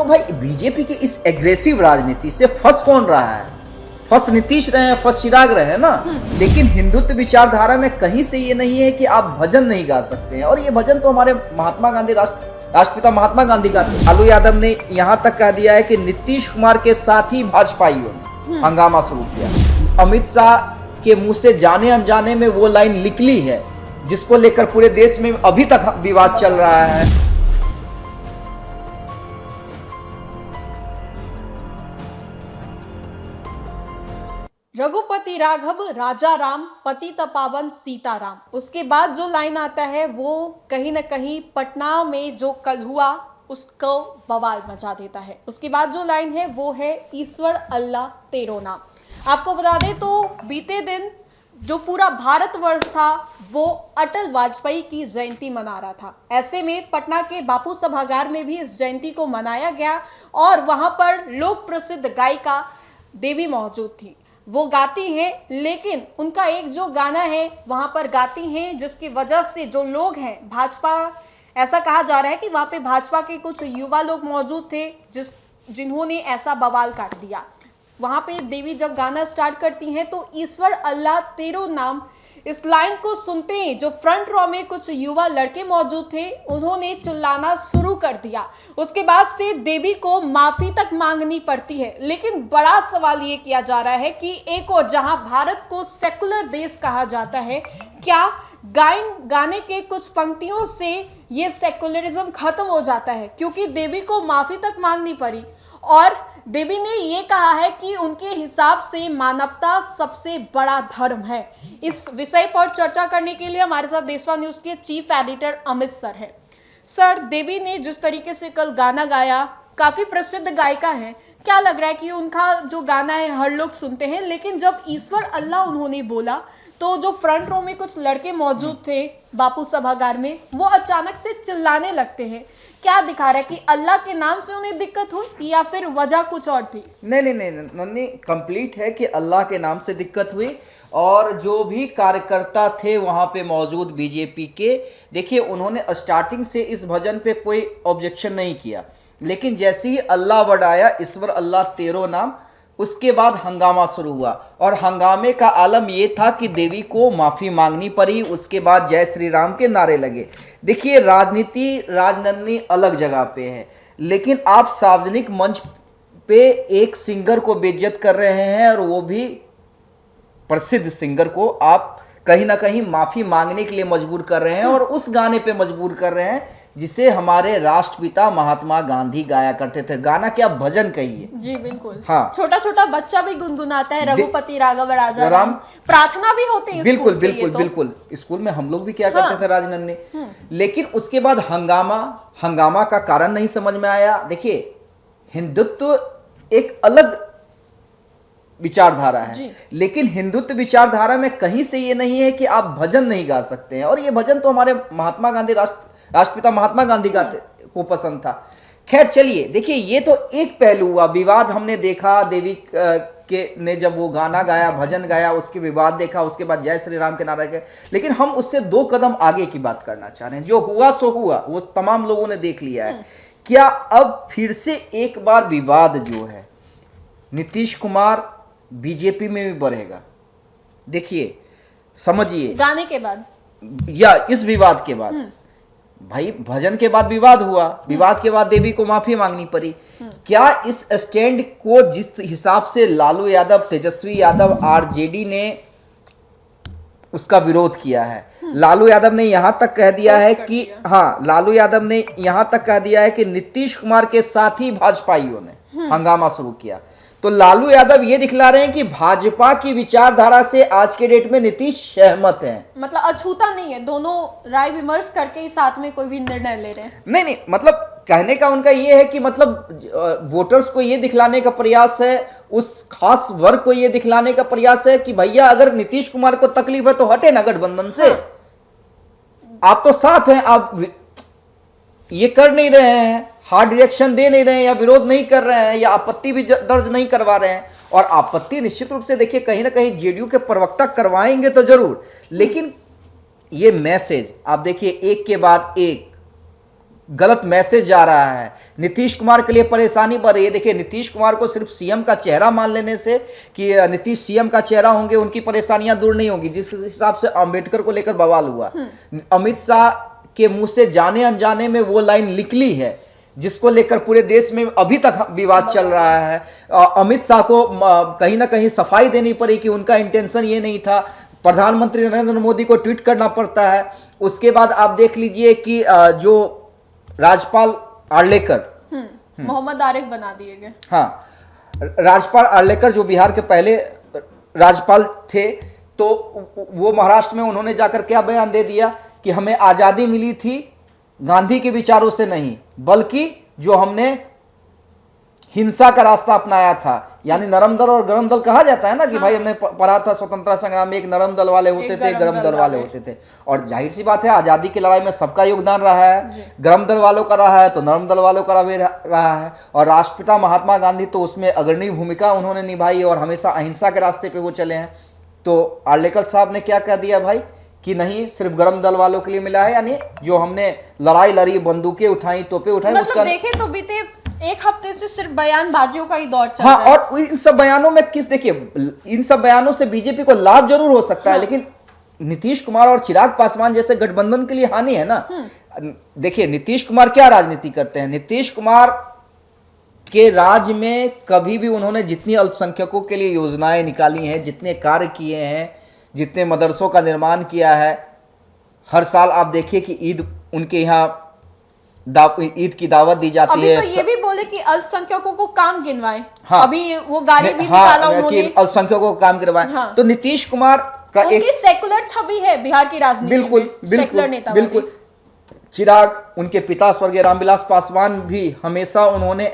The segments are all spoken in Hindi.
भाई बीजेपी की इस एग्रेसिव राजनीति से फंस कौन रहा है? फंस नीतीश रहे हैं, फंस चिराग रहे हैं ना। लेकिन हिंदुत्व विचारधारा में कहीं से ये नहीं है कि आप भजन नहीं गा सकते हैं, और ये भजन तो हमारे महात्मा गांधी राष्ट्रपिता महात्मा गांधी का थे। लालू यादव ने यहाँ तक कह दिया है कि नीतीश कुमार के साथ ही भाजपाइयों ने हंगामा शुरू किया। अमित शाह के मुंह से जाने अनजाने में वो लाइन निकली है जिसको लेकर पूरे देश में अभी तक विवाद चल रहा है। रघुपति राघव राजा राम पतित पावन सीताराम। उसके बाद जो लाइन आता है वो कहीं ना कहीं पटना में जो कल हुआ उसको बवाल मचा देता है। उसके बाद जो लाइन है वो है ईश्वर अल्लाह तेरो नाम। आपको बता दें तो बीते दिन जो पूरा भारतवर्ष था वो अटल वाजपेयी की जयंती मना रहा था। ऐसे में पटना के बापू सभागार में भी इस जयंती को मनाया गया और वहां पर लोक प्रसिद्ध गायिका देवी मौजूद थी। वो गाती हैं, लेकिन उनका एक जो गाना है वहां पर गाती हैं जिसकी वजह से जो लोग हैं भाजपा, ऐसा कहा जा रहा है कि वहां पे भाजपा के कुछ युवा लोग मौजूद थे जिन्होंने ऐसा बवाल काट दिया। वहां पे देवी जब गाना स्टार्ट करती हैं तो ईश्वर अल्लाह तेरो नाम, इस लाइन को सुनते ही जो फ्रंट रो में कुछ युवा लड़के मौजूद थे उन्होंने चिल्लाना शुरू कर दिया। उसके बाद से देवी को माफी तक मांगनी पड़ती है। लेकिन बड़ा सवाल ये किया जा रहा है कि एक और जहां भारत को सेकुलर देश कहा जाता है, क्या गाने के कुछ पंक्तियों से ये सेकुलरिज्म खत्म हो जाता है? क्योंकि देवी को माफी तक मांगनी पड़ी और देवी ने ये कहा है कि उनके हिसाब से मानवता सबसे बड़ा धर्म है। इस विषय पर चर्चा करने के लिए हमारे साथ देशवा न्यूज़ के चीफ एडिटर अमित सर हैं। सर, देवी ने जिस तरीके से कल गाना गाया, काफ़ी प्रसिद्ध गायिका हैं, क्या लग रहा है कि उनका जो गाना है हर लोग सुनते हैं, लेकिन जब ईश्वर अल्लाह उन्होंने बोला तो जो फ्रंट रो में कुछ लड़के मौजूद थे बापू सभागार में, वो अचानक से चिल्लाने लगते हैं। क्या दिखा रहा है कि अल्लाह के नाम से उन्हें दिक्कत हुई या फिर वजह कुछ और थी? नहीं, कंप्लीट है कि अल्लाह के नाम से दिक्कत हुई। और जो भी कार्यकर्ता थे वहाँ पे मौजूद बीजेपी के, देखिए उन्होंने स्टार्टिंग से इस भजन पे कोई ऑब्जेक्शन नहीं किया, लेकिन जैसे ही अल्लाह वर्ड आया, ईश्वर अल्लाह तेरो नाम, उसके बाद हंगामा शुरू हुआ। और हंगामे का आलम ये था कि देवी को माफ़ी मांगनी पड़ी। उसके बाद जय श्री राम के नारे लगे। देखिए राजनीति अलग जगह पे है, लेकिन आप सार्वजनिक मंच पे एक सिंगर को बेइज्जत कर रहे हैं, और वो भी प्रसिद्ध सिंगर को आप कहीं ना कहीं माफ़ी मांगने के लिए मजबूर कर रहे हैं, और उस गाने पे मजबूर कर रहे हैं जिसे हमारे राष्ट्रपिता महात्मा गांधी गाया करते थे। गाना क्या, भजन कहिए। जी बिल्कुल। हाँ, छोटा छोटा बच्चा भी गुनगुनाता है रघुपति राघव राजा राम। प्रार्थना भी होते हैं बिल्कुल स्कूल बिल्कुल तो। बिल्कुल। स्कूल में हम लोग भी क्या करते थे राजनंदनी। लेकिन उसके बाद हंगामा का कारण नहीं समझ में आया। देखिए हिंदुत्व एक अलग विचारधारा है, लेकिन हिंदुत्व विचारधारा में कहीं से ये नहीं है कि आप भजन नहीं गा सकते हैं, और ये भजन तो हमारे महात्मा गांधी राष्ट्रपिता महात्मा गांधी को पसंद था। खैर चलिए, देखिए ये तो एक पहलू हुआ। विवाद हमने देखा, देवी के ने जब वो गाना गाया, भजन गाया, उसके विवाद देखा, उसके बाद जय श्री राम के नारे गए। लेकिन हम उससे 2 कदम आगे की बात करना चाह रहे हैं। जो हुआ सो हुआ, वो तमाम लोगों ने देख लिया है। क्या अब फिर से एक बार विवाद जो है नीतीश कुमार बीजेपी में भी बढ़ेगा? देखिए समझिए, गाने के बाद या इस विवाद के बाद, भाई भजन के बाद विवाद हुआ, विवाद के बाद देवी को माफी मांगनी पड़ी। क्या इस स्टैंड को जिस हिसाब से लालू यादव, तेजस्वी यादव, आरजेडी ने उसका विरोध किया है, लालू यादव ने यहां तक कह दिया है कि लालू यादव ने यहां तक कह दिया है कि नीतीश कुमार के साथ ही भाजपाइयों ने हंगामा शुरू किया। तो लालू यादव ये दिखला रहे हैं कि भाजपा की विचारधारा से आज के डेट में नीतीश सहमत हैं। मतलब अछूता नहीं है, दोनों राय विमर्श करके ही साथ में कोई भी निर्णय ले रहे हैं। नहीं, मतलब कहने का उनका ये है कि मतलब वोटर्स को ये दिखलाने का प्रयास है, उस खास वर्ग को ये दिखलाने का प्रयास है कि भैया अगर नीतीश कुमार को तकलीफ है तो हटे ना गठबंधन से। आप तो साथ हैं, आप ये कर नहीं रहे हैं, हार्ड रिएक्शन दे नहीं रहे हैं, या विरोध नहीं कर रहे हैं, या आपत्ति भी दर्ज नहीं करवा रहे हैं। और आपत्ति निश्चित रूप से देखिए कहीं ना कहीं जेडीयू के प्रवक्ता करवाएंगे तो जरूर, लेकिन ये मैसेज आप देखिए एक के बाद एक गलत मैसेज जा रहा है, नीतीश कुमार के लिए परेशानी बढ़ रही है। देखिए, नीतीश कुमार को सिर्फ सीएम का चेहरा मान लेने से कि नीतीश सीएम का चेहरा होंगे उनकी परेशानियां दूर नहीं होंगी। जिस हिसाब से अंबेडकर को लेकर बवाल हुआ, अमित शाह के मुंह से जाने अनजाने में वो लाइन निकली है जिसको लेकर पूरे देश में अभी तक विवाद चल रहा है। अमित शाह को कहीं ना कहीं सफाई देनी पड़ी कि उनका इंटेंशन ये नहीं था। प्रधानमंत्री नरेंद्र मोदी को ट्वीट करना पड़ता है। उसके बाद आप देख लीजिए कि जो राज्यपाल आर्लेकर मोहम्मद आरिफ बना दिए गए। हाँ, राज्यपाल आर्लेकर जो बिहार के पहले राज्यपाल थे, तो वो महाराष्ट्र में उन्होंने जाकर क्या बयान दे दिया कि हमें आज़ादी मिली थी गांधी के विचारों से नहीं, बल्कि जो हमने हिंसा का रास्ता अपनाया था। यानी नरम दल और गरम दल कहा जाता है ना कि भाई हमने पढ़ा था स्वतंत्रता संग्राम में, एक नरम दल वाले होते थे, गरम दल वाले होते थे। और जाहिर सी बात है, आज़ादी की लड़ाई में सबका योगदान रहा है। गरम दल वालों का रहा है तो नरम दल वालों का भी रहा है। और राष्ट्रपिता महात्मा गांधी तो उसमें अग्रणी भूमिका उन्होंने निभाई और हमेशा अहिंसा के रास्ते पर वो चले हैं। तो आर्लेकर साहब ने क्या कह दिया भाई कि नहीं, सिर्फ गरम दल वालों के लिए मिला है। यानी जो हमने लड़ाई लड़ी, बंदूकें उठाई, तोपे उठाई, मतलब उसका देखें तो बीते एक हफ्ते से सिर्फ बयानबाजियों का ही दौर चल हाँ, रहा है। और इन सब बयानों में देखिए, इन सब बयानों से बीजेपी को लाभ जरूर हो सकता है, लेकिन नीतीश कुमार और चिराग पासवान जैसे गठबंधन के लिए हानि है ना। देखिए, नीतीश कुमार क्या राजनीति करते हैं। नीतीश कुमार के राज में कभी भी उन्होंने जितनी अल्पसंख्यकों के लिए योजनाएं निकाली हैं, जितने कार्य किए हैं, जितने मदरसों का निर्माण किया है, हर साल आप देखिए कि ईद उनके यहाँ ईद की दावत दी जाती अभी है। तो ये भी बोले कि अल्पसंख्यकों को काम गिनवाएं। हाँ, अभी वो गाड़ी भी निकाला उन्होंने कि अल्पसंख्यकों को काम करवाएं। हाँ, तो नीतीश कुमार का उनकी सेकुलर छवि है बिहार की राजनीति बिल्कुल में, सेकुलर नेता बिल्कुल। चिराग, उनके पिता स्वर्गीय रामविलास पासवान भी हमेशा उन्होंने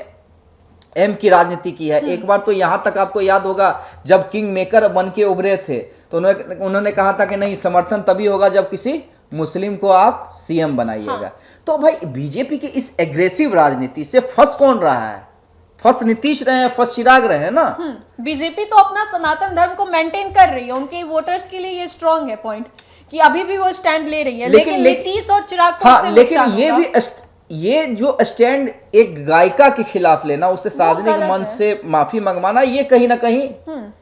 एम की राजनीति की है। एक बार तो यहां तक आपको याद होगा, जब किंग मेकर बन के उभरे थे तो उन्होंने कहा था कि नहीं, समर्थन तभी होगा जब किसी मुस्लिम को आप सीएम बनाइएगा। हाँ। तो भाई, बीजेपी की इस एग्रेसिव राजनीति से फंस कौन रहा है? फंस नीतीश रहे हैं, फंस चिराग रहे हैं ना। बीजेपी तो अपना सनातन धर्म को मेंटेन कर रही है। उनके वोटर्स के लिए ये स्ट्रांग है पॉइंट कि अभी भी वो स्टैंड ले रही है। लेकिन नीतीश और चिराग को हाँ, लेकिन ये जो स्टैंड एक गायिका के खिलाफ लेना, उससे सार्वजनिक मंच से माफी मंगवाना, ये कहीं ना कहीं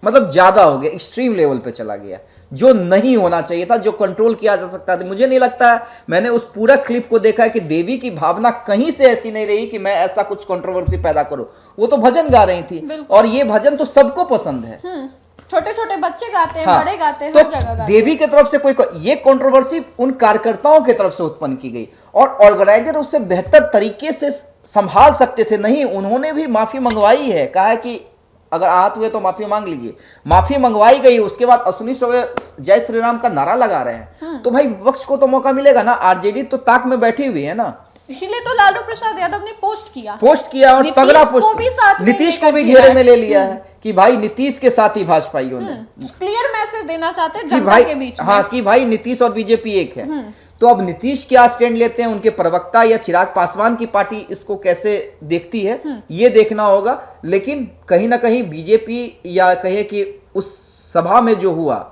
मतलब ज्यादा हो गया, एक्सट्रीम लेवल पे चला गया, जो नहीं होना चाहिए था, जो कंट्रोल किया जा सकता था। मुझे नहीं लगता है, मैंने उस पूरा क्लिप को देखा है कि देवी की भावना कहीं से ऐसी नहीं रही कि मैं ऐसा कुछ कंट्रोवर्सी पैदा करूं। वो तो भजन गा रही थी और ये भजन तो सबको पसंद है। छोटे छोटे बच्चे गाते हैं, हाँ, बड़े गाते हैं, तो हर जगह गाते हैं। देवी की तरफ से ये कंट्रोवर्सी उन कार्यकर्ताओं की तरफ से उत्पन्न की गई और ऑर्गेनाइजर उससे बेहतर तरीके से संभाल सकते थे। नहीं, उन्होंने भी माफी मंगवाई है, कहा है कि अगर आहत हुए तो माफी मांग लीजिए। माफी मंगवाई गई, उसके बाद असली जय श्री राम का नारा लगा रहे हैं। तो भाई, विपक्ष को तो मौका मिलेगा ना। आरजेडी तो ताक में बैठी हुई है ना, इसीलिए तो लालू प्रसाद यादव ने पोस्ट किया और तगड़ा पोस्ट, नीतीश को भी घेरे में ले लिया है कि भाई नीतीश के साथ ही भाजपाइयों ने क्लियर मैसेज देना चाहते हैं जनता के बीच में। हाँ, कि भाई नीतीश और बीजेपी एक है। तो अब नीतीश क्या स्टैंड लेते हैं, उनके प्रवक्ता या चिराग पासवान की पार्टी इसको कैसे देखती है, ये देखना होगा। लेकिन कहीं ना कहीं बीजेपी, या कहे कि उस सभा में जो हुआ,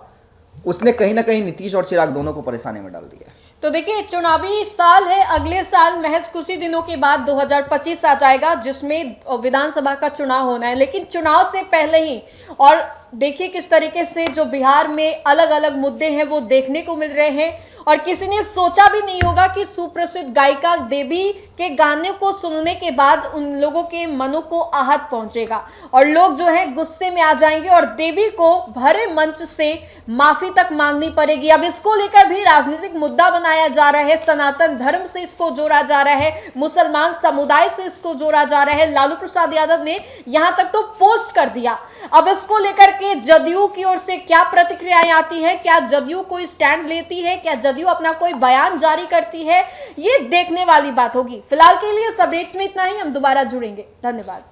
उसने कहीं ना कहीं नीतीश और चिराग दोनों को परेशानी में डाल दिया। तो देखिए, चुनावी साल है, अगले साल महज कुछ ही दिनों के बाद 2025 आ जाएगा, जिसमें विधानसभा का चुनाव होना है। लेकिन चुनाव से पहले ही, और देखिए किस तरीके से जो बिहार में अलग अलग मुद्दे हैं वो देखने को मिल रहे हैं। और किसी ने सोचा भी नहीं होगा कि सुप्रसिद्ध गायिका देवी के गाने को सुनने के बाद उन लोगों के मनों को आहत पहुंचेगा और लोग जो है गुस्से में आ जाएंगे और देवी को भरे मंच से माफी तक मांगनी पड़ेगी। अब इसको लेकर भी राजनीतिक मुद्दा बनाया जा रहा है, सनातन धर्म से इसको जोड़ा जा रहा है, मुसलमान समुदाय से इसको जोड़ा जा रहा है। लालू प्रसाद यादव ने यहां तक तो पोस्ट कर दिया। अब इसको लेकर के जदयू की ओर से क्या प्रतिक्रियाएं आती है, क्या जदयू कोई स्टैंड लेती है, क्या जदयू अपना कोई बयान जारी करती है, ये देखने वाली बात होगी। फिलहाल के लिए सब रेट्स में इतना ही, हम दोबारा जुड़ेंगे। धन्यवाद।